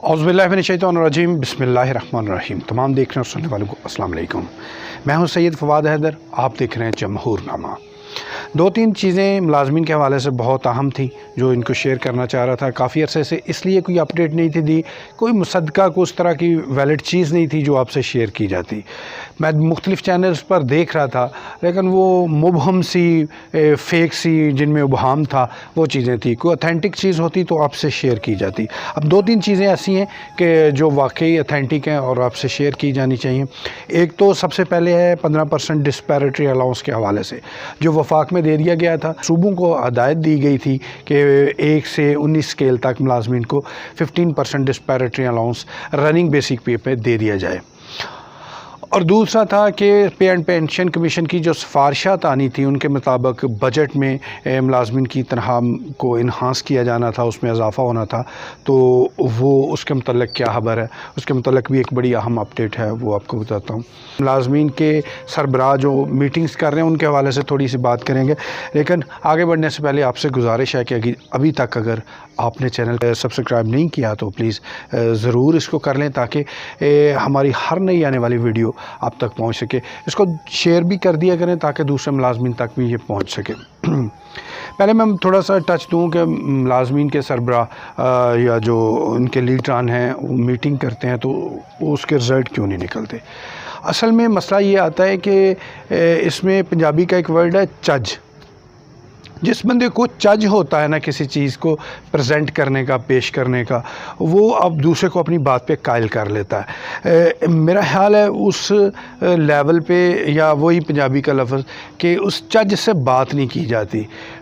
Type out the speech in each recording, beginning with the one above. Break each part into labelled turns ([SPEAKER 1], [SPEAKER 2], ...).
[SPEAKER 1] औज़ुबिल्लाहिमिनश्शैतानिर्रजीम बिस्मिल्लाहिर्रहमानिर्रहीम। तमाम देखने और सुनने वालों को अस्सलाम वालेकुम। मैं हूं सैयद फवाद हैदर, आप देख रहे हैं जमहूरनामा। दो तीन चीज़ें मुलाज़मीन के हवाले से बहुत अहम थी जो इनको शेयर करना चाह रहा था। काफ़ी अरसे से इसलिए कोई अपडेट नहीं थी दी, कोई मुसद्दक़ा को उस तरह की वैलिड चीज़ नहीं थी जो आपसे शेयर की जाती। मैं मुख्तलिफ़ चैनल्स पर देख रहा था, लेकिन वो मुबहम सी फ़ेक सी जिनमें उबहाम था वो चीज़ें थी। कोई ऑथेंटिक चीज़ होती तो आपसे शेयर की जाती। अब दो तीन चीज़ें ऐसी हैं कि जो वाकई ऑथेंटिक हैं और आपसे शेयर की जानी चाहिए। एक तो सबसे पहले है 15% डिस्पैरिटी अलाउंस के हवाले से जो वफाक में दे दिया गया था। सूबों को हदायत दी गई थी कि 1 से 19 स्केल तक मुलाजमीन को 15% डिस्पैरिटी अलाउंस रनिंग बेसिक पे पे दे दिया जाए। और दूसरा था कि पे एंड पेंशन कमीशन की जो सिफारिशात आनी थी उनके मुताबिक बजट में मुलाजमीन की तनख्वाह को इन्हांस किया जाना था, उसमें इजाफ़ा होना था। तो वो उसके मतलब क्या खबर है, उसके मतलब भी एक बड़ी अहम अपडेट है, वो आपको बताता हूँ। मुलाजमीन के सरबराह जो मीटिंग्स कर रहे हैं उनके हवाले से थोड़ी सी बात करेंगे, लेकिन आगे बढ़ने से पहले आपसे गुजारिश है कि अभी तक अगर आपने चैनल सब्सक्राइब नहीं किया तो प्लीज़ ज़रूर इसको कर लें ताकि हमारी हर नई आने वाली वीडियो आप तक पहुंच सके। इसको शेयर भी कर दिया करें ताकि दूसरे मुलाजमीन तक भी ये पहुंच सके। पहले मैं थोड़ा सा टच दूँ कि मुलाजमीन के सरबराह या जो उनके लीडरान हैं वो मीटिंग करते हैं तो उसके रिज़ल्ट क्यों नहीं निकलते। असल में मसला ये आता है कि इसमें पंजाबी का एक वर्ड है चज। जिस बंदे को चज होता है ना किसी चीज़ को प्रेजेंट करने का, पेश करने का, वो अब दूसरे को अपनी बात पे कायल कर लेता है। मेरा ख्याल है उस लेवल पे, या वही पंजाबी का लफ्ज़ कि उस चज से बात नहीं की जाती।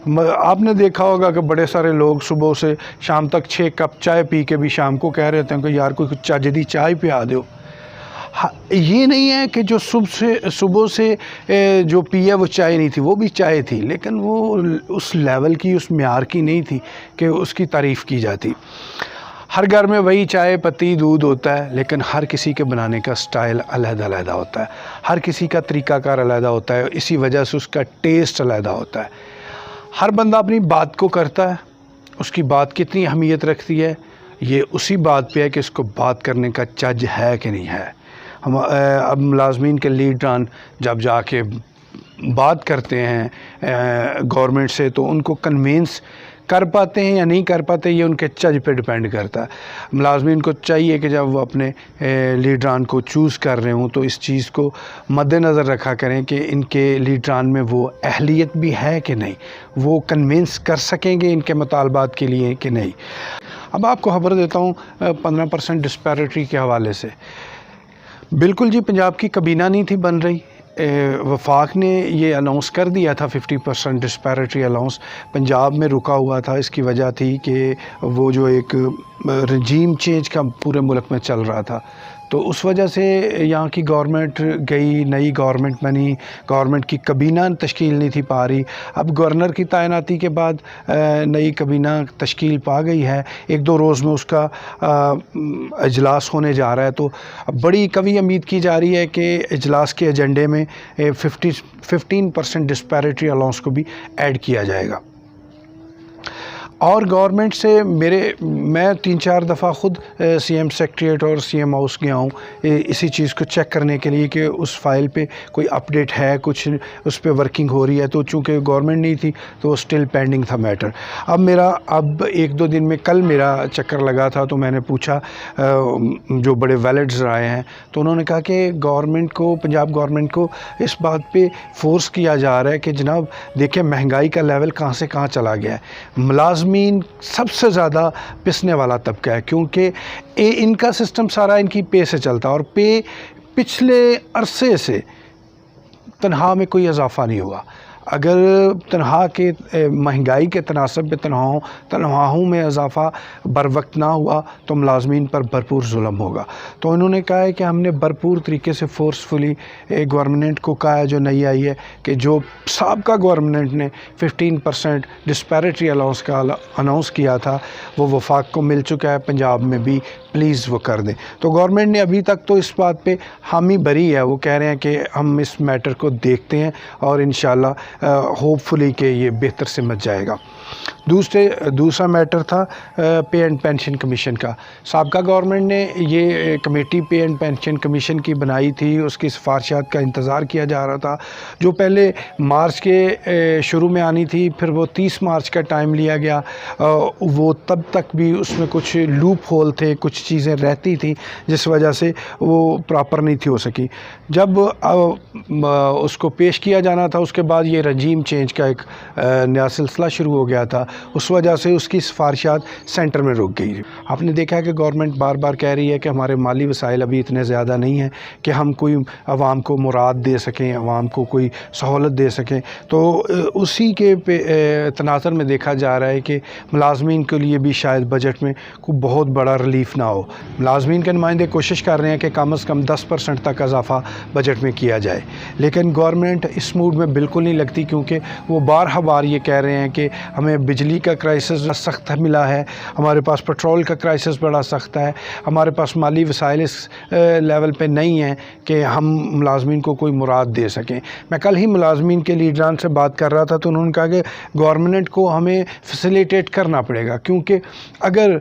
[SPEAKER 1] आपने देखा होगा कि बड़े सारे लोग सुबह से शाम तक 6 कप चाय पी के भी शाम को कह रहे थे कि यार कोई चज दी चाय पिया दो। ये नहीं है कि जो सुबह से जो पिया वो चाय नहीं थी, वो भी चाय थी, लेकिन वो उस लेवल की, उस म्यार की नहीं थी कि उसकी तारीफ़ की जाती। हर घर में वही चाय पत्ती दूध होता है, लेकिन हर किसी के बनाने का स्टाइल अलग-अलग होता है, हर किसी का तरीक़ाकार अलग होता है, इसी वजह से उसका टेस्ट अलग होता है। हर बंदा अपनी बात को करता है, उसकी बात कितनी अहमियत रखती है ये उसी बात पे है कि इसको बात करने का चज है कि नहीं है। हम अब मुलाजमीन के लीडरान जब जाके बात करते हैं गवर्नमेंट से तो उनको कन्विंस कर पाते हैं या नहीं कर पाते, ये उनके चज पे डिपेंड करता है। मुलाजमीन को चाहिए कि जब वो अपने लीडरान को चूज़ कर रहे हों तो इस चीज़ को मद्देनज़र रखा करें कि इनके लीडरान में वो अहलियत भी है कि नहीं, वो कन्विंस कर सकेंगे इनके मुतालबात के लिए कि नहीं। अब आपको खबर देता हूँ 15% डिस्पैरिटी के हवाले से। बिल्कुल जी, पंजाब की कबीना नहीं थी बन रही। वफाक ने ये अनाउंस कर दिया था 50% डिस्पैरिटी अलाउंस पंजाब में रुका हुआ था। इसकी वजह थी कि वो जो एक रजीम चेंज का पूरे मुल्क में चल रहा था, तो उस वजह से यहाँ की गवर्नमेंट गई, नई गवर्नमेंट बनी, गवर्नमेंट की कबीना तश्कील नहीं थी पा रही। अब गवर्नर की तैनाती के बाद नई कबीना तश्कील पा गई है, 1-2 रोज़ में उसका इजलास होने जा रहा है। तो बड़ी कवी उम्मीद की जा रही है कि इजलास के एजेंडे में 15% डिस्पैरिटी अलाउंस को भी ऐड किया जाएगा। और गवर्नमेंट से मैं 3-4 दफ़ा ख़ुद सीएम सेक्रेटरीट और सीएम हाउस गया हूँ इसी चीज़ को चेक करने के लिए कि उस फाइल पे कोई अपडेट है, कुछ उस पे वर्किंग हो रही है। तो चूँकि गवर्नमेंट नहीं थी तो स्टिल पेंडिंग था मैटर। अब 1-2 दिन में कल मेरा चक्कर लगा था तो मैंने पूछा जो बड़े वैलिड्स आए हैं तो उन्होंने कहा कि गवर्नमेंट को, पंजाब गवर्नमेंट को इस बात पर फोर्स किया जा रहा है कि जनाब देखिए महंगाई का लेवल कहाँ से कहाँ चला गया है। मुलाजमीन सबसे ज़्यादा पिसने वाला तबका है क्योंकि इनका सिस्टम सारा इनकी पे से चलता है और पे पिछले अरसे से तनख्वाह में कोई इजाफ़ा नहीं हुआ। अगर तनख्वाह के महंगाई के तनासब पे तनख्वाहों में इजाफ़ा बर वक्त ना हुआ तो मुलाजमीन पर भरपूर जुल्म होगा। तो इन्होंने कहा है कि हमने भरपूर तरीके से फोर्सफुली गवर्नमेंट को कहा है जो नई आई है कि जो साबका गवर्नमेंट ने 15% डिस्पैरिटी अलाउंस का अनाउंस किया था वो वफाक को मिल चुका है, पंजाब में भी प्लीज़ वो कर दें। तो गवर्नमेंट ने अभी तक तो इस बात पे हामी भरी है, वो कह रहे हैं कि हम इस मैटर को देखते हैं और इंशाल्लाह ہوپ فلی کہ یہ بہتر سمجھ جائے گا۔ دوسرا میٹر تھا پے اینڈ پینشن کمیشن کا۔ سابقہ گورنمنٹ نے یہ committee pay and pension commission کی بنائی تھی، اس کی سفارشات کا انتظار کیا جا رہا تھا، جو پہلے مارچ کے شروع میں آنی تھی، پھر وہ 30 مارچ کا ٹائم لیا گیا۔ وہ تب تک بھی اس میں کچھ لوپ ہول تھے، کچھ چیزیں رہتی تھیں جس وجہ سے وہ پراپر نہیں تھی ہو سکی۔ جب اس کو پیش کیا جانا تھا، اس کے بعد یہ رجیم چینج کا ایک نیا سلسلہ شروع ہو گیا تھا، اس وجہ سے اس کی سفارشات سینٹر میں رک گئی۔ آپ نے دیکھا کہ گورنمنٹ بار بار کہہ رہی ہے کہ ہمارے مالی وسائل ابھی اتنے زیادہ نہیں ہیں کہ ہم کوئی عوام کو مراد دے سکیں، عوام کو کوئی سہولت دے سکیں، تو اسی کے تناظر میں دیکھا جا رہا ہے کہ ملازمین کے لیے بھی شاید بجٹ میں کوئی بہت بڑا ریلیف نہ ہو۔ ملازمین کے نمائندے کوشش کر رہے ہیں کہ کم از کم 10% تک اضافہ بجٹ میں کیا جائے، لیکن گورنمنٹ اس موڈ میں بالکل نہیں لگتی، کیونکہ وہ بار یہ کہہ رہے ہیں کہ ہمیں بجلی کا کرائسس سخت ملا ہے، ہمارے پاس پیٹرول کا کرائسس بڑا سخت ہے، ہمارے پاس مالی وسائل اس لیول پہ نہیں ہیں کہ ہم ملازمین کو کوئی مراد دے سکیں۔ میں کل ہی ملازمین کے لیڈران سے بات کر رہا تھا تو انہوں نے کہا کہ گورنمنٹ کو ہمیں فیسیلیٹیٹ کرنا پڑے گا، کیونکہ اگر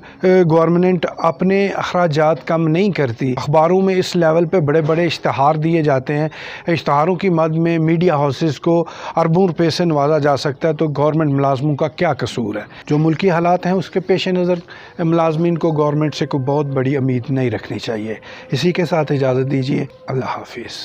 [SPEAKER 1] گورنمنٹ اپنے اخراجات کم نہیں کرتی، اخباروں میں اس لیول پہ بڑے اشتہار دیے جاتے ہیں، اشتہاروں کی مد میں میڈیا ہاؤسز کو اربوں روپے سے نوازا جا سکتا ہے، تو گورنمنٹ ملازموں کا کیا قصور ہے؟ جو ملکی حالات ہیں اس کے پیش نظر ملازمین کو گورنمنٹ سے کوئی بہت بڑی امید نہیں رکھنی چاہیے۔ اسی کے ساتھ اجازت دیجیے، اللہ حافظ۔